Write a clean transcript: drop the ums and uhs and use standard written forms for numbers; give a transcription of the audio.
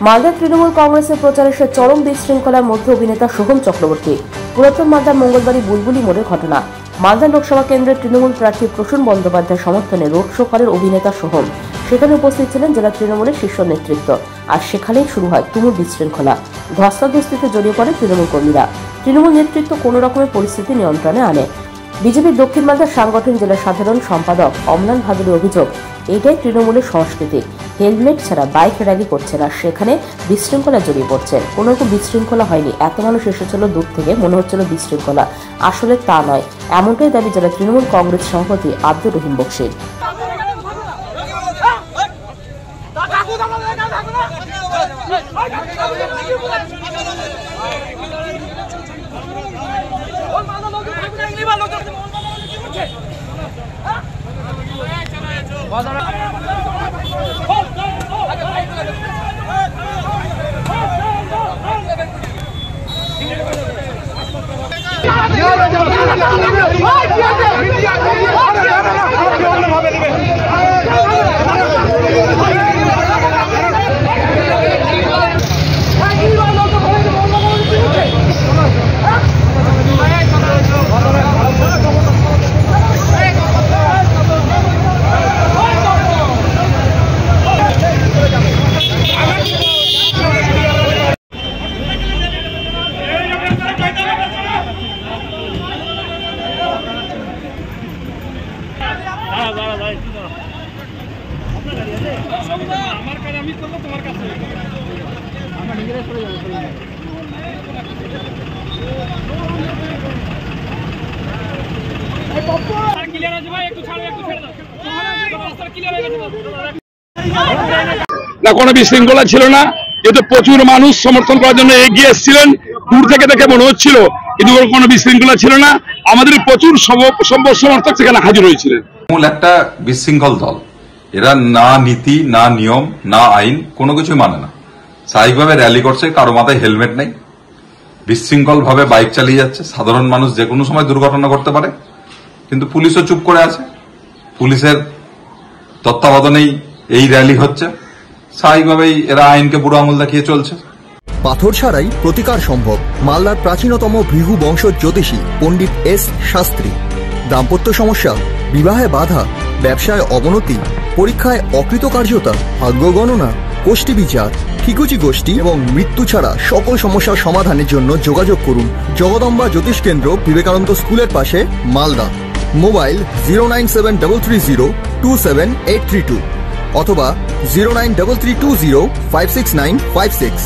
মালদার তৃণমূল কংগ্রেসের প্রচারে সে চরম বিশৃঙ্খলার মধ্যে অভিনেতা সোহম চক্রবর্তী। পুরাতন মালদার মঙ্গলবারী বুলবুলি মোড়ের ঘটনা। মালদা লোকসভা কেন্দ্রের তৃণমূল প্রার্থী প্রসূন বন্দ্যোপাধ্যায়ের সমর্থনে রোড শো করেন অভিনেতা সোহম। সেখানে উপস্থিত ছিলেন জেলা তৃণমূলের শীর্ষ নেতৃত্ব। আর সেখানেই শুরু হয় তুমুল বিশৃঙ্খলা। ধস্তাধস্তিতে জড়িয়ে পড়ে তৃণমূল কর্মীরা। তৃণমূল নেতৃত্ব কোনো রকমের পরিস্থিতি নিয়ন্ত্রণে আনে। বিজেপির দক্ষিণ মালদার সাংগঠন জেলা সাধারণ সম্পাদক অমলান ভাদুরীর অভিযোগ, এটাই তৃণমূলের সংস্কৃতি। হেলমেট ছাড়া বাইক র্যালি করছে না, সেখানে বিশৃঙ্খলা জড়িয়ে পড়ছে। কোনো রকম বিশৃঙ্খলা হয়নি, এত মানুষ এসেছিল দূর থেকে, মনে হচ্ছিল বিশৃঙ্খলা, আসলে তা নয়। এমনটাই দাবি জেলা তৃণমূল কংগ্রেস সভাপতি আব্দুর রহিম বক্সির। না, কোনো বিশৃঙ্খলা ছিল না। যেহেতু প্রচুর মানুষ সমর্থন করার জন্য এগিয়ে এসেছিলেন, দূর থেকে দেখে মনে হচ্ছিল, কিন্তু কোনো বিশৃঙ্খলা ছিল না। আমাদের প্রচুর সমর্থক সেখানে হাজির হয়েছিলেন। একটা বিশৃঙ্খল দল, এরা না নীতি, না নিয়ম, না আইন কোনো কিছু মানে না। স্বাভাবিকভাবে র্যালি করছে, কারো মাথায় হেলমেট নেই, বিশৃঙ্খল ভাবে বাইক চালিয়ে যাচ্ছে। সাধারণ মানুষ যে কোনো সময় দুর্ঘটনা করতে পারে, কিন্তু পুলিশও চুপ করে আছে। পুলিশের তত্ত্বাবধানেই এই র্যালি হচ্ছে। স্বাভাবিকভাবেই এরা আইনকে বুড়ো আঙুল দেখিয়ে চলছে। পাথর ছাড়াই প্রতিকার সম্ভব। মালদার প্রাচীনতম ভৃগু বংশ জ্যোতিষী পণ্ডিত এস শাস্ত্রী। দাম্পত্য সমস্যা, বিবাহে বাধা, ব্যবসায় অবনতি, পরীক্ষায় অকৃতকার্যতা, ভাগ্য গণনা, গোষ্ঠী বিচার, ঠিকুচি গোষ্ঠী এবং মৃত্যু ছাড়া সকল সমস্যার সমাধানের জন্য যোগাযোগ করুন জগদম্বা জ্যোতিষ কেন্দ্র, বিবেকানন্দ স্কুলের পাশে, মালদা। মোবাইল 09733027832 অথবা 09332056956।